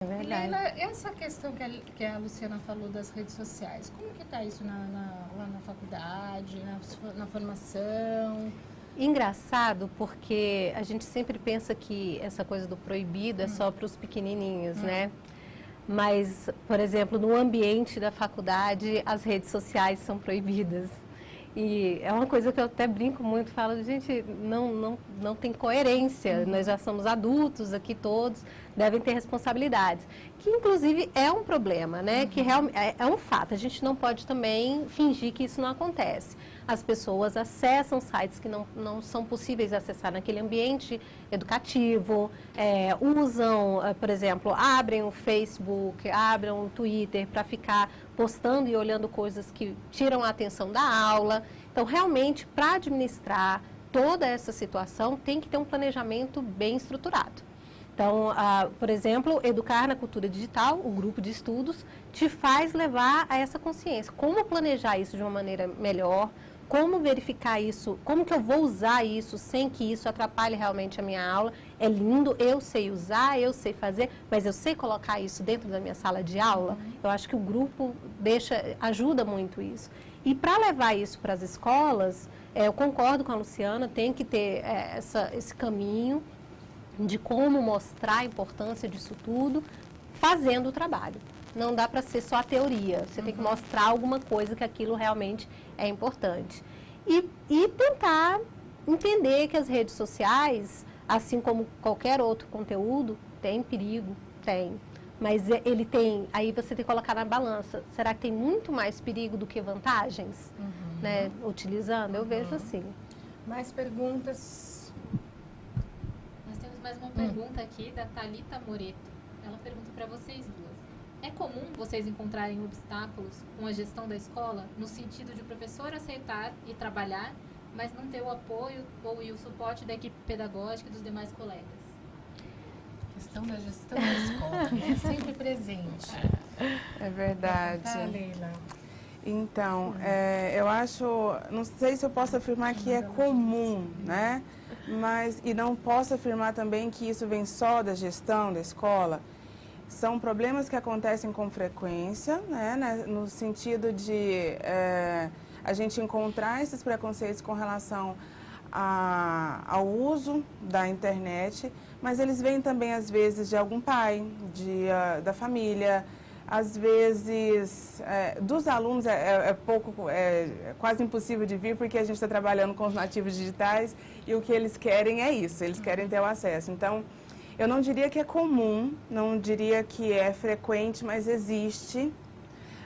É verdade. Leila, essa questão que a Luciana falou das redes sociais, como que está isso lá na faculdade, na formação? Engraçado porque a gente sempre pensa que essa coisa do proibido é só para os pequenininhos, né? Mas, por exemplo, no ambiente da faculdade, as redes sociais são proibidas. E é uma coisa que eu até brinco muito, falo, gente, não tem coerência, nós já somos adultos aqui todos, devem ter responsabilidades. Que, inclusive, é um problema, né? Que é um fato, a gente não pode também fingir que isso não acontece. As pessoas acessam sites que não são possíveis de acessar naquele ambiente educativo, usam, por exemplo, abrem o Facebook, abrem o Twitter para ficar postando e olhando coisas que tiram a atenção da aula. Então, realmente, para administrar toda essa situação, tem que ter um planejamento bem estruturado. Então, por exemplo, Educar na Cultura Digital, o grupo de estudos, te faz levar a essa consciência. Como planejar isso de uma maneira melhor, como verificar isso, como que eu vou usar isso sem que isso atrapalhe realmente a minha aula. É lindo, eu sei usar, eu sei fazer, mas eu sei colocar isso dentro da minha sala de aula. Eu acho que o grupo ajuda muito isso. E para levar isso para as escolas, eu concordo com a Luciana, tem que ter esse caminho de como mostrar a importância disso tudo, fazendo o trabalho. Não dá para ser só a teoria, você tem que mostrar alguma coisa que aquilo realmente é importante. E tentar entender que as redes sociais, assim como qualquer outro conteúdo, tem perigo, tem. Mas ele tem, aí você tem que colocar na balança, será que tem muito mais perigo do que vantagens, né, utilizando? Eu vejo assim. Mais perguntas? Nós temos mais uma pergunta aqui da Thalita Moreto. Ela pergunta para vocês duas. É comum vocês encontrarem obstáculos com a gestão da escola, no sentido de o professor aceitar e trabalhar, mas não ter o apoio e o suporte da equipe pedagógica e dos demais colegas? A questão da gestão da escola, né? Sempre presente. É verdade. Tá, Leila? Então, eu acho, não sei se eu posso afirmar que é comum, né? E não posso afirmar também que isso vem só da gestão da escola. São problemas que acontecem com frequência, né, no sentido de a gente encontrar esses preconceitos com relação ao uso da internet, mas eles vêm também, às vezes, de algum pai, da família, às vezes, dos alunos é quase impossível de vir, porque a gente está trabalhando com os nativos digitais e o que eles querem é isso, eles querem ter o acesso. Então, eu não diria que é comum, não diria que é frequente, mas existe.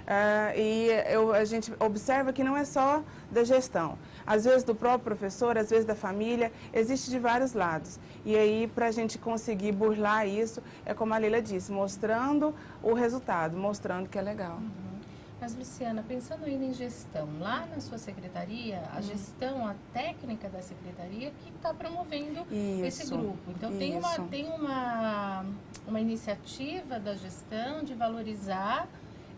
A gente observa que não é só da gestão. Às vezes do próprio professor, às vezes da família, existe de vários lados. E aí, para a gente conseguir burlar isso, é como a Leila disse, mostrando o resultado, mostrando que é legal. Mas, Luciana, pensando ainda em gestão, lá na sua secretaria, a gestão, a técnica da secretaria que está promovendo esse grupo. Então, tem uma iniciativa da gestão de valorizar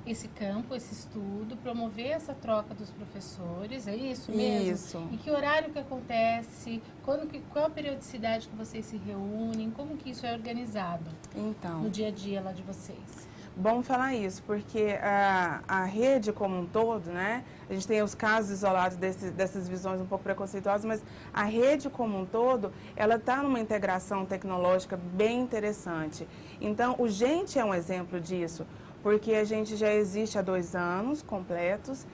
esse campo, esse estudo, promover essa troca dos professores, é isso mesmo? Isso. E que horário que acontece, qual a periodicidade que vocês se reúnem, como que isso é organizado no dia a dia lá de vocês? Bom falar isso, porque a rede como um todo, né, a gente tem os casos isolados dessas visões um pouco preconceituosas, mas a rede como um todo, ela está numa integração tecnológica bem interessante. Então, o Gente é um exemplo disso, porque a gente já existe há 2 anos completos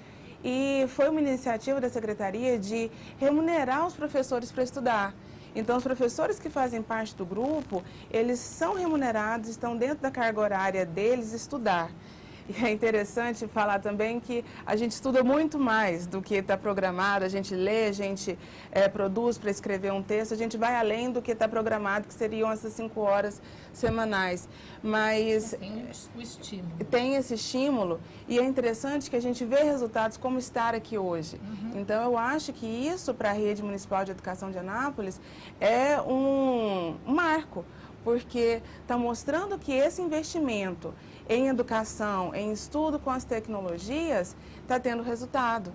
e foi uma iniciativa da Secretaria de remunerar os professores para estudar. Então, os professores que fazem parte do grupo, eles são remunerados, estão dentro da carga horária deles estudar. E é interessante falar também que a gente estuda muito mais do que está programado, a gente lê, a gente produz para escrever um texto, a gente vai além do que está programado, que seriam essas 5 horas semanais. Mas tem o estímulo. Tem esse estímulo e é interessante que a gente vê resultados como estar aqui hoje. Então, eu acho que isso para a Rede Municipal de Educação de Anápolis é um marco, porque está mostrando que esse investimento em educação, em estudo com as tecnologias, está tendo resultado.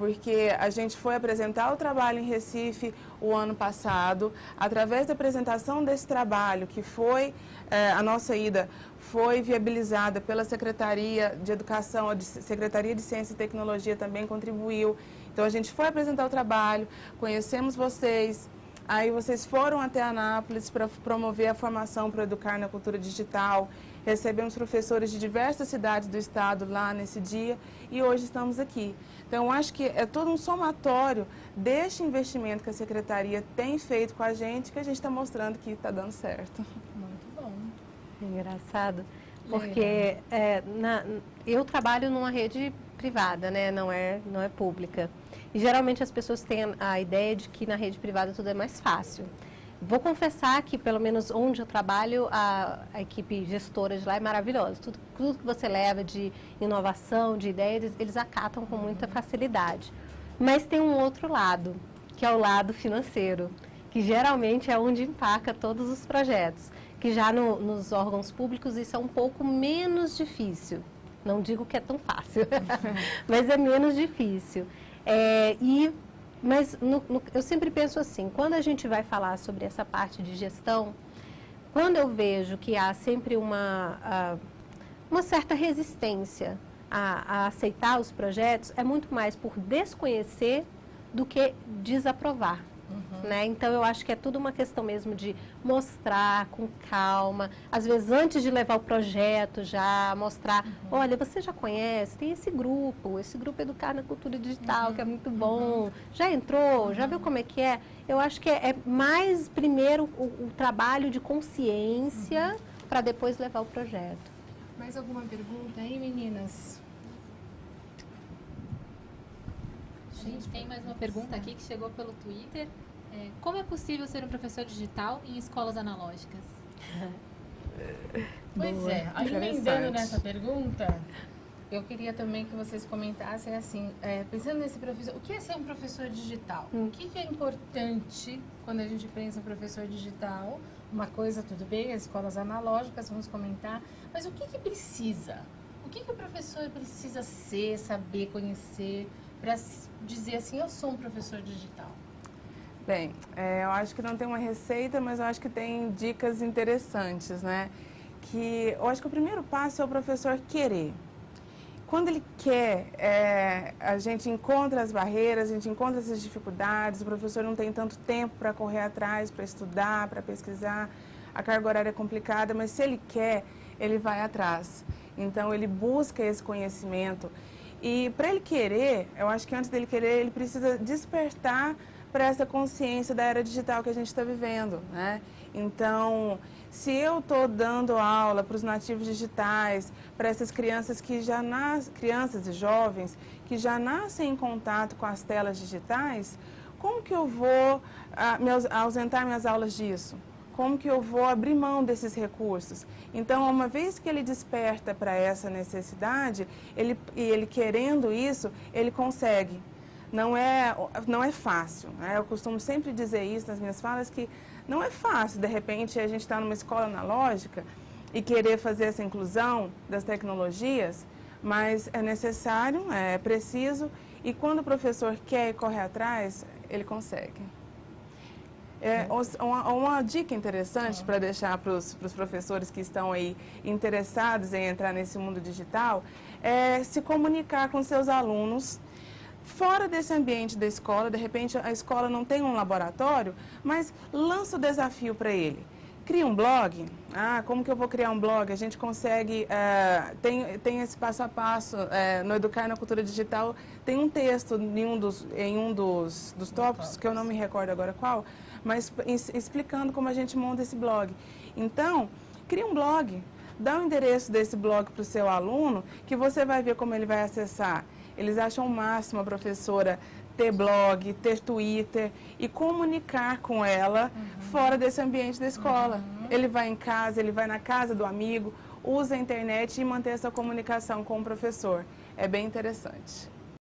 porque a gente foi apresentar o trabalho em Recife o ano passado. Através da apresentação desse trabalho, que foi a nossa ida, foi viabilizada pela Secretaria de Educação, a Secretaria de Ciência e Tecnologia também contribuiu. Então, a gente foi apresentar o trabalho, conhecemos vocês, aí vocês foram até Anápolis para promover a formação para educar na cultura digital. Recebemos professores de diversas cidades do estado lá nesse dia e hoje estamos aqui. Então, eu acho que é todo um somatório deste investimento que a Secretaria tem feito com a gente, que a gente está mostrando que está dando certo. Muito bom. Engraçado, porque eu trabalho numa rede privada, né? Não é pública. E geralmente as pessoas têm a ideia de que na rede privada tudo é mais fácil. Vou confessar que, pelo menos onde eu trabalho, a equipe gestora de lá é maravilhosa. Tudo que você leva de inovação, de ideias, eles acatam com muita facilidade. Mas tem um outro lado, que é o lado financeiro, que geralmente é onde empaca todos os projetos. Que já nos órgãos públicos isso é um pouco menos difícil. Não digo que é tão fácil, mas é menos difícil. Mas eu sempre penso assim, quando a gente vai falar sobre essa parte de gestão, quando eu vejo que há sempre uma certa resistência a aceitar os projetos, é muito mais por desconhecer do que desaprovar. Né? Então, eu acho que é tudo uma questão mesmo de mostrar com calma, às vezes antes de levar o projeto já mostrar, olha, você já conhece, tem esse grupo Educar na Cultura Digital, que é muito bom, já entrou, já viu como é que é? Eu acho que é mais primeiro o trabalho de consciência para depois levar o projeto. Mais alguma pergunta aí, meninas? A gente tem mais uma pergunta aqui que chegou pelo Twitter. Como é possível ser um professor digital em escolas analógicas? Pois é, emendando nessa pergunta, eu queria também que vocês comentassem assim, pensando nesse professor, o que é ser um professor digital? O que é importante quando a gente pensa em professor digital? Uma coisa, tudo bem, as escolas analógicas, vamos comentar, mas o que precisa? O que o professor precisa ser, saber, conhecer, para dizer assim, eu sou um professor digital? Bem, eu acho que não tem uma receita, mas eu acho que tem dicas interessantes, né? Que eu acho que o primeiro passo é o professor querer. Quando ele quer, a gente encontra as barreiras, a gente encontra essas dificuldades, o professor não tem tanto tempo para correr atrás, para estudar, para pesquisar, a carga horária é complicada, mas se ele quer, ele vai atrás. Então, ele busca esse conhecimento. E para ele querer, eu acho que antes dele querer, ele precisa despertar para essa consciência da era digital que a gente está vivendo, né? Então, se eu estou dando aula para os nativos digitais, para essas crianças crianças e jovens que já nascem em contato com as telas digitais, como que eu vou ausentar minhas aulas disso? Como que eu vou abrir mão desses recursos? Então, uma vez que ele desperta para essa necessidade, ele querendo isso, ele consegue. Não é fácil, né? Eu costumo sempre dizer isso nas minhas falas, que não é fácil, de repente, a gente está numa escola analógica e querer fazer essa inclusão das tecnologias, mas é necessário, é preciso, e quando o professor quer e corre atrás, ele consegue. Uma dica interessante para deixar para os professores que estão aí interessados em entrar nesse mundo digital é se comunicar com seus alunos fora desse ambiente da escola. De repente a escola não tem um laboratório, mas lança o desafio para ele. Cria um blog. Como que eu vou criar um blog? A gente consegue, tem esse passo a passo, no Educar na Cultura Digital, tem um texto em um dos tópicos, que eu não me recordo agora qual, mas explicando como a gente monta esse blog. Então, cria um blog, dá o endereço desse blog para o seu aluno, que você vai ver como ele vai acessar. Eles acham o máximo a professora ter blog, ter Twitter e comunicar com ela fora desse ambiente da escola. Ele vai em casa, ele vai na casa do amigo, usa a internet e mantém essa comunicação com o professor. É bem interessante.